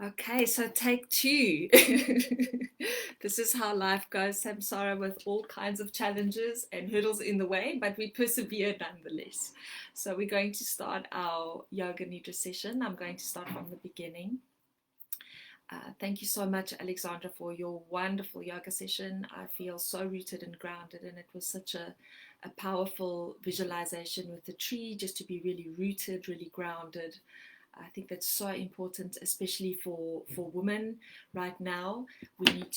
Okay, so take two. This is how life goes, samsara, with all kinds of challenges and hurdles in the way, but we persevere nonetheless. So we're going to start our yoga nidra session. I'm going to start from the beginning. Thank you so much, Alexandra, for your wonderful yoga session. I feel so rooted and grounded, and it was such a powerful visualization with the tree, just to be really rooted, really grounded. I think that's so important, especially for women right now. We need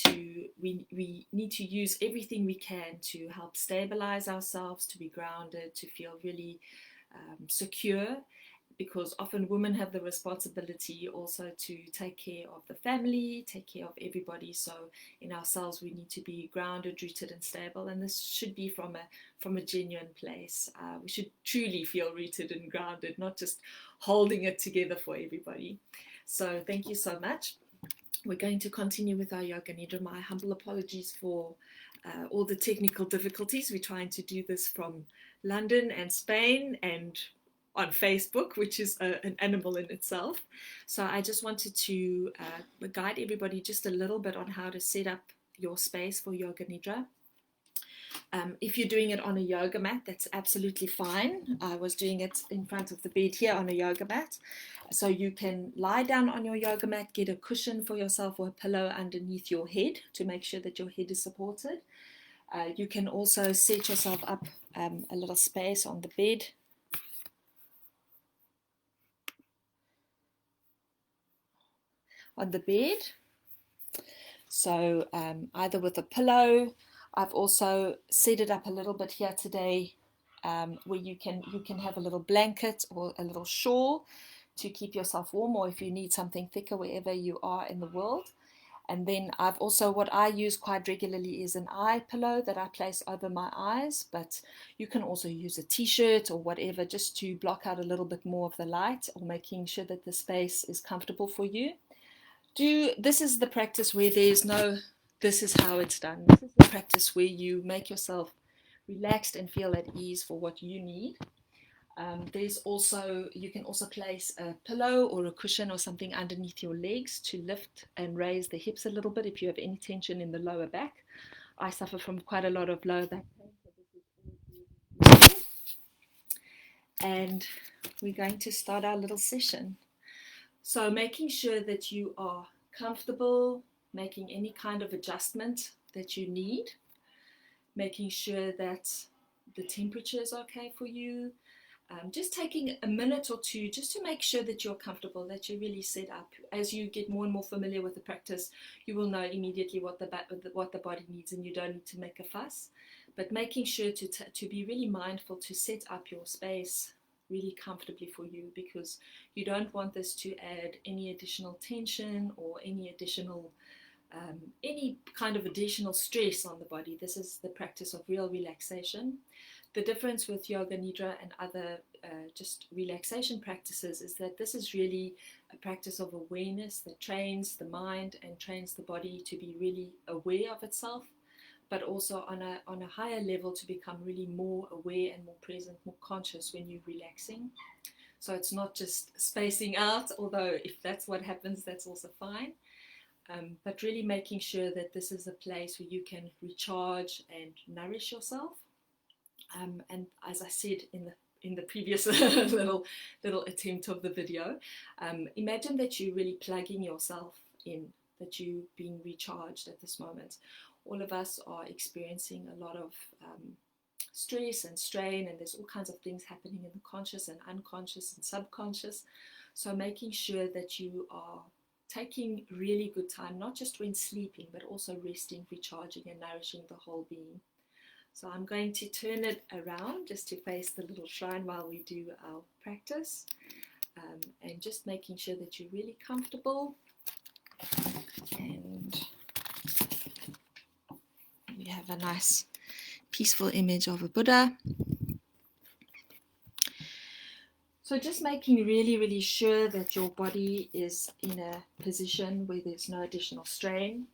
to use everything we can to help stabilize ourselves, to be grounded, to feel really secure, because often women have the responsibility also to take care of the family, take care of everybody. So in ourselves, we need to be grounded, rooted, and stable. And this should be from a genuine place. We should truly feel rooted and grounded, not just holding it together for everybody. So thank you so much. We're going to continue with our yoga nidra. My humble apologies for all the technical difficulties. We're trying to do this from London and Spain and on Facebook, which is an animal in itself. So I just wanted to guide everybody just a little bit on how to set up your space for yoga nidra. If you're doing it on a yoga mat, that's absolutely fine. I was doing it in front of the bed here on a yoga mat. So you can lie down on your yoga mat, get a cushion for yourself or a pillow underneath your head to make sure that your head is supported. You can also set yourself up a little space on the bed. So either with a pillow. I've also set it up a little bit here today, where you can have a little blanket or a little shawl to keep yourself warm, or if you need something thicker wherever you are in the world. And then I've also, what I use quite regularly is an eye pillow that I place over my eyes, but you can also use a t-shirt or whatever just to block out a little bit more of the light, or making sure that the space is comfortable for you. This is the practice where there's no this is how it's done. This is the practice where you make yourself relaxed and feel at ease for what you need. There's also, you can also place a pillow or a cushion or something underneath your legs to lift and raise the hips a little bit if you have any tension in the lower back. I suffer from quite a lot of lower back pain, so this is all. And we're going to start our little session. So making sure that you are comfortable, making any kind of adjustment that you need, making sure that the temperature is okay for you. Just taking a minute or two just to make sure that you're comfortable, that you're really set up. As you get more and more familiar with the practice, you will know immediately what the body needs, and you don't need to make a fuss. But making sure to be really mindful to set up your space really comfortably for you, because you don't want this to add any additional tension or any kind of additional stress on the body. This is the practice of real relaxation. The difference with yoga nidra and other just relaxation practices is that this is really a practice of awareness that trains the mind and trains the body to be really aware of itself, but also on a higher level to become really more aware and more present, more conscious when you're relaxing. So it's not just spacing out, although if that's what happens, that's also fine. But really making sure that this is a place where you can recharge and nourish yourself. And as I said in the previous little attempt of the video, imagine that you're really plugging yourself in, that you're being recharged at this moment. All of us are experiencing a lot of stress and strain, and there's all kinds of things happening in the conscious and unconscious and subconscious. So making sure that you are taking really good time, not just when sleeping, but also resting, recharging, and nourishing the whole being. So I'm going to turn it around just to face the little shrine while we do our practice, and just making sure that you're really comfortable. And we have a nice peaceful image of a Buddha. So just making really, really sure that your body is in a position where there's no additional strain.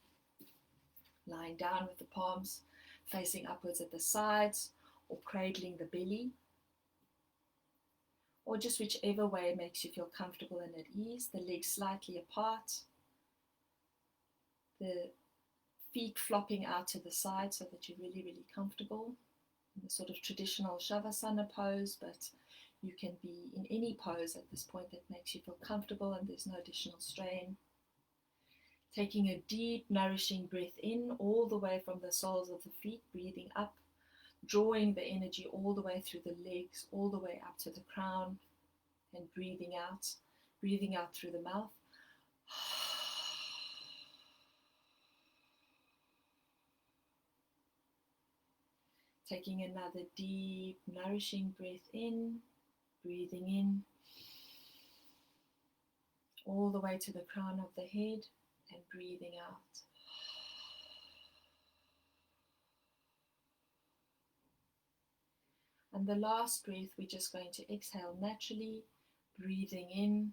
Lying down with the palms facing upwards at the sides, or cradling the belly, or just whichever way makes you feel comfortable and at ease. The legs slightly apart, The feet flopping out to the side so that you're really, really comfortable in the sort of traditional Shavasana pose, but you can be in any pose at this point that makes you feel comfortable and there's no additional strain. Taking a deep, nourishing breath in all the way from the soles of the feet, breathing up, drawing the energy all the way through the legs, all the way up to the crown, and breathing out through the mouth. Taking another deep, nourishing breath in, breathing in, all the way to the crown of the head, and breathing out. And the last breath, we're just going to exhale naturally, breathing in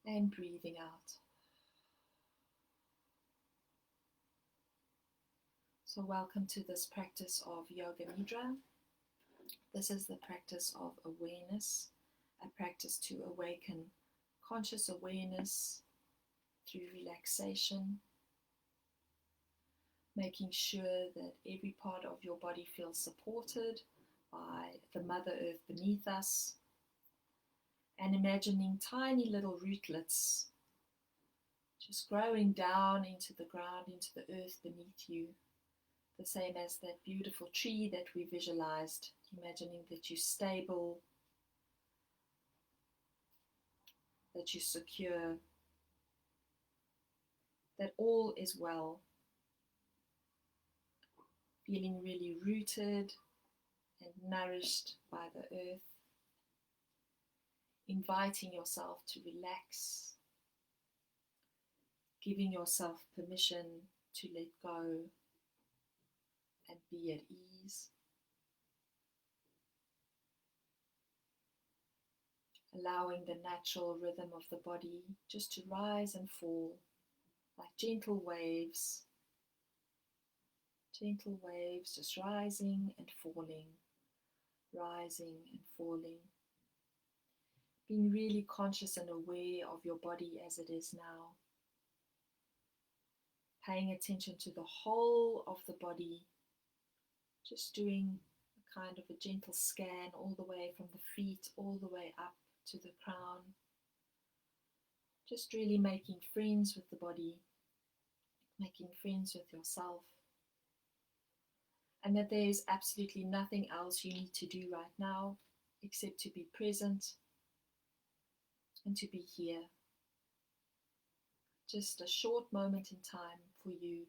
and breathing out. So welcome to this practice of Yoga Nidra. This is the practice of awareness, a practice to awaken conscious awareness through relaxation, making sure that every part of your body feels supported by the Mother Earth beneath us, and imagining tiny little rootlets just growing down into the ground, into the earth beneath you, the same as that beautiful tree that we visualized, imagining that you're stable, that you're secure, that all is well, feeling really rooted and nourished by the earth, inviting yourself to relax, giving yourself permission to let go and be at ease. Allowing the natural rhythm of the body just to rise and fall like gentle waves just rising and falling, being really conscious and aware of your body as it is now, paying attention to the whole of the body, just doing a kind of a gentle scan all the way from the feet all the way up to the crown, just really making friends with the body, making friends with yourself, and that there is absolutely nothing else you need to do right now except to be present and to be here. Just a short moment in time for you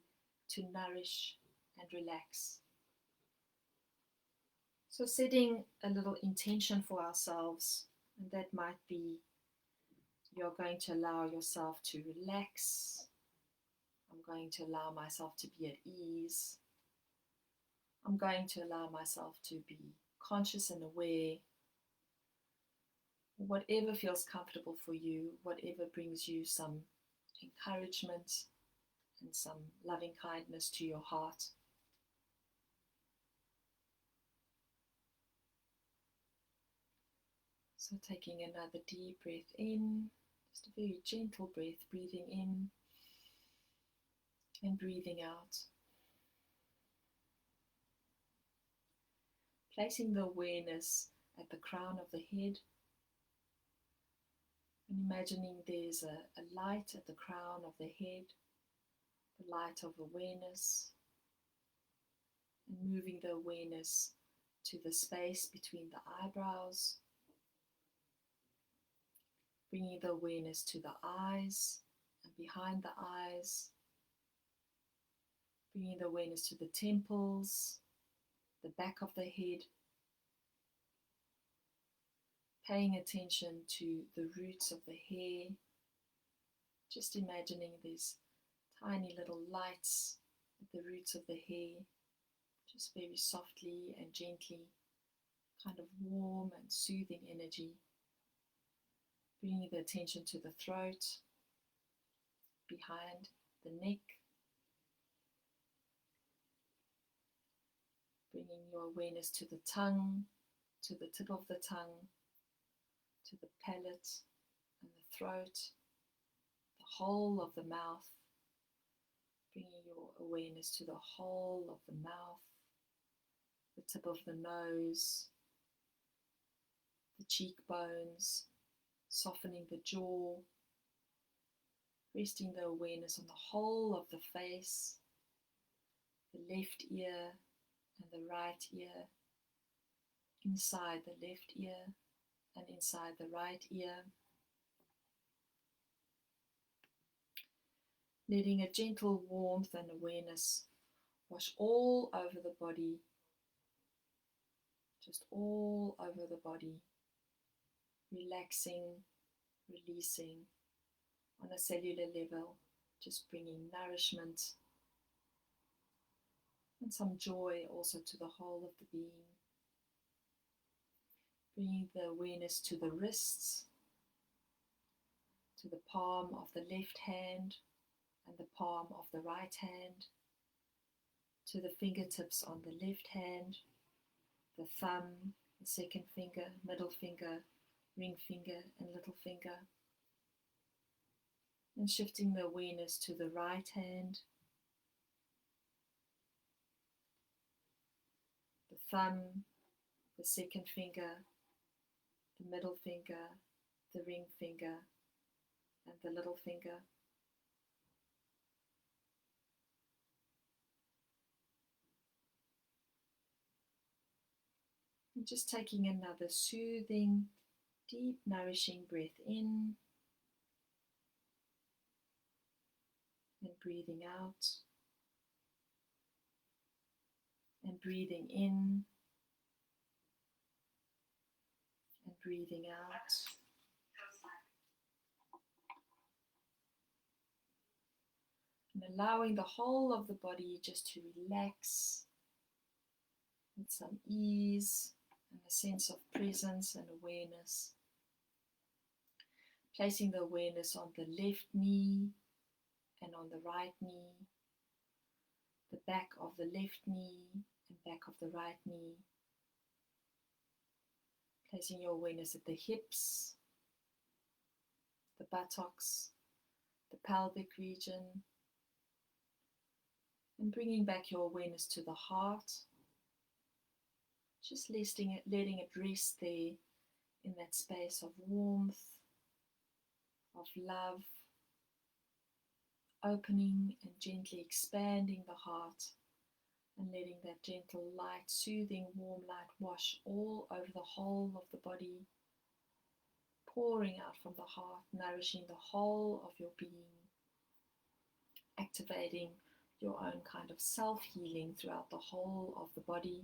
to nourish and relax. So setting a little intention for ourselves, and that might be you're going to allow yourself to relax. I'm going to allow myself to be at ease. I'm going to allow myself to be conscious and aware. Whatever feels comfortable for you, whatever brings you some encouragement and some loving kindness to your heart. So taking another deep breath in, just a very gentle breath, breathing in and breathing out. Placing the awareness at the crown of the head and imagining there's a light at the crown of the head, the light of awareness, and moving the awareness to the space between the eyebrows, bringing the awareness to the eyes and behind the eyes, bringing the awareness to the temples, the back of the head, paying attention to the roots of the hair, just imagining these tiny little lights at the roots of the hair, just very softly and gently, kind of warm and soothing energy, bringing the attention to the throat, behind the neck, bringing your awareness to the tongue, to the tip of the tongue, to the palate and the throat, the whole of the mouth, bringing your awareness to the whole of the mouth, the tip of the nose, the cheekbones, softening the jaw, resting the awareness on the whole of the face, the left ear and the right ear, inside the left ear and inside the right ear. Letting a gentle warmth and awareness wash all over the body, just all over the body, relaxing, releasing on a cellular level, just bringing nourishment and some joy also to the whole of the being. Bringing the awareness to the wrists, to the palm of the left hand and the palm of the right hand, to the fingertips on the left hand, the thumb, the second finger, middle finger, ring finger and little finger. And shifting the awareness to the right hand, the thumb, the second finger, the middle finger, the ring finger and the little finger. And just taking another soothing, deep, nourishing breath in and breathing out and breathing in and breathing out. And allowing the whole of the body just to relax with some ease and a sense of presence and awareness. Placing the awareness on the left knee and on the right knee, the back of the left knee and back of the right knee. Placing your awareness at the hips, the buttocks, the pelvic region, and bringing back your awareness to the heart. Just letting it rest there in that space of warmth, of love, opening and gently expanding the heart and letting that gentle light, soothing, warm light wash all over the whole of the body, pouring out from the heart, nourishing the whole of your being, activating your own kind of self-healing throughout the whole of the body.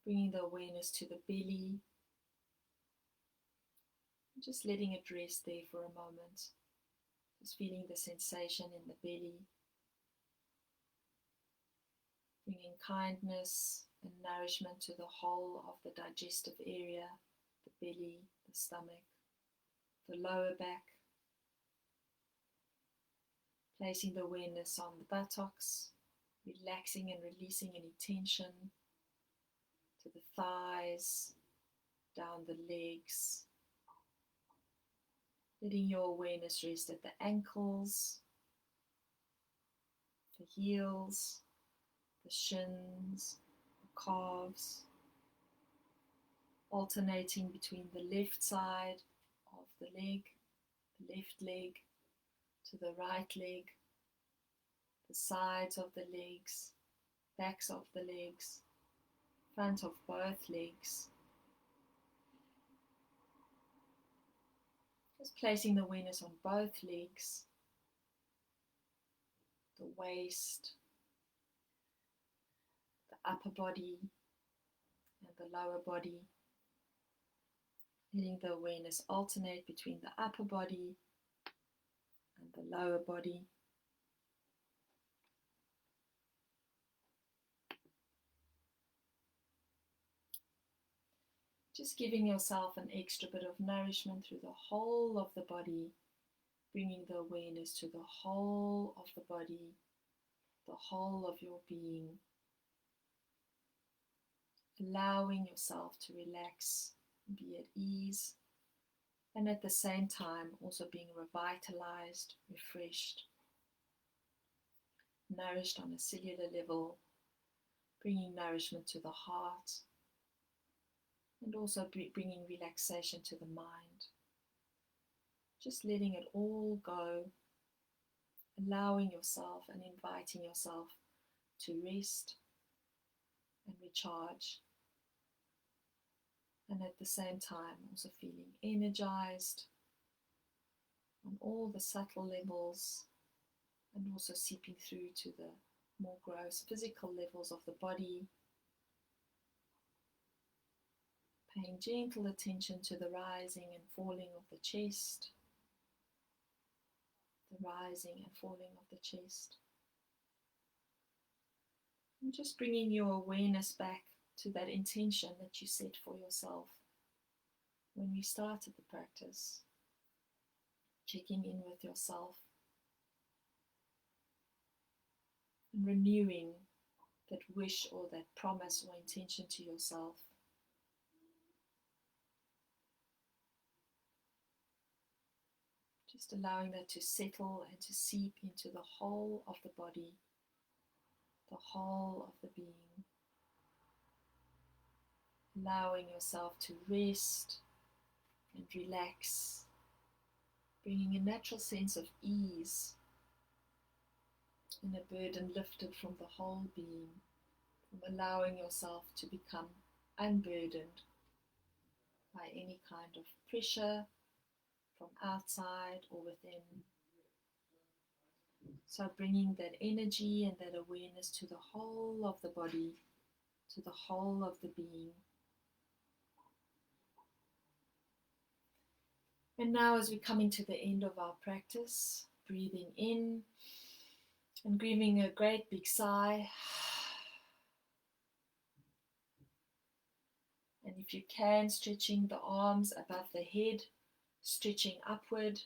Bringing the awareness to the belly, just letting it rest there for a moment, just feeling the sensation in the belly, bringing kindness and nourishment to the whole of the digestive area, the belly, the stomach, the lower back, placing the awareness on the buttocks, relaxing and releasing any tension to the thighs, down the legs, letting your awareness rest at the ankles, the heels, the shins, the calves, alternating between the left side of the leg, the left leg, to the right leg, the sides of the legs, backs of the legs, front of both legs. Just placing the awareness on both legs, the waist, the upper body and the lower body. Letting the awareness alternate between the upper body and the lower body. Just giving yourself an extra bit of nourishment through the whole of the body, bringing the awareness to the whole of the body, the whole of your being, allowing yourself to relax and be at ease, And at the same time, also being revitalized, refreshed, nourished on a cellular level, bringing nourishment to the heart, and also bringing relaxation to the mind. Just letting it all go, allowing yourself and inviting yourself to rest and recharge. And at the same time, also feeling energized on all the subtle levels, and also seeping through to the more gross physical levels of the body, paying gentle attention to the rising and falling of the chest, the rising and falling of the chest. And just bringing your awareness back to that intention that you set for yourself when you started the practice, checking in with yourself and renewing that wish or that promise or intention to yourself. Just allowing that to settle and to seep into the whole of the body, the whole of the being. Allowing yourself to rest and relax, bringing a natural sense of ease and a burden lifted from the whole being, from allowing yourself to become unburdened by any kind of pressure from outside or within. So bringing that energy and that awareness to the whole of the body, to the whole of the being. And now as we're coming to the end of our practice, breathing in and breathing a great big sigh. And if you can, stretching the arms above the head, stretching upward.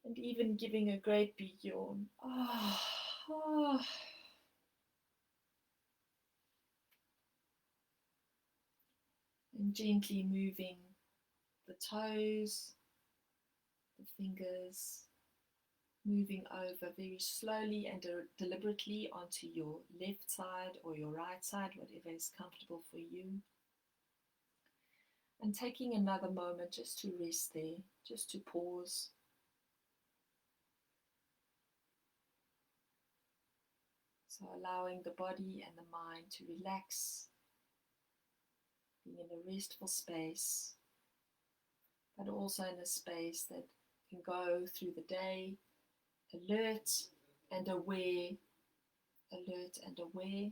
And even giving a great big yawn. And gently moving the toes, the fingers, moving over very slowly and deliberately onto your left side or your right side, whatever is comfortable for you. And taking another moment just to rest there, just to pause. So allowing the body and the mind to relax, being in a restful space, but also in a space that can go through the day, alert and aware, alert and aware.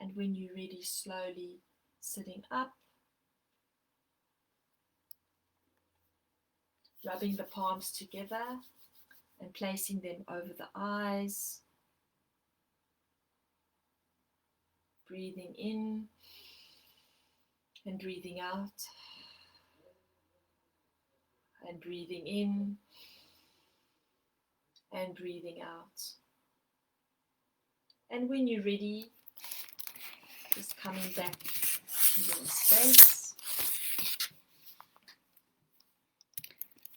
And when you're ready, slowly sitting up, rubbing the palms together and placing them over the eyes, breathing in and breathing out, and breathing in and breathing out. And when you're ready, just coming back to your space.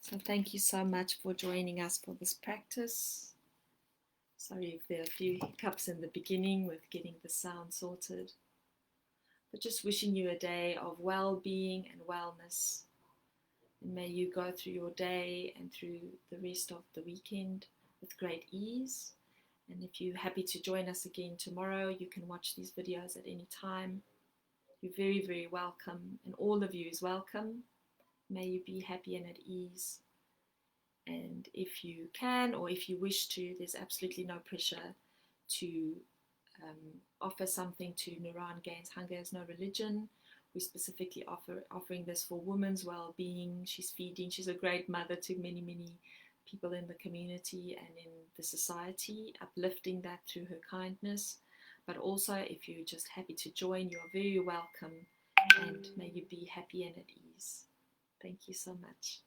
So thank you so much for joining us for this practice. Sorry if there are a few hiccups in the beginning with getting the sound sorted. But just wishing you a day of well-being and wellness. And may you go through your day and through the rest of the weekend with great ease. And if you're happy to join us again tomorrow, you can watch these videos at any time. You're very, very welcome, and all of you is welcome. May you be happy and at ease. And if you can, or if you wish to, there's absolutely no pressure to offer something to Nidra Gaines. Hunger is no religion. We're specifically offering this for women's well-being. She's feeding. She's a great mother to many, many people in the community and in the society, uplifting that through her kindness. But also, if you're just happy to join, you're very welcome, and may you be happy and at ease. Thank you so much.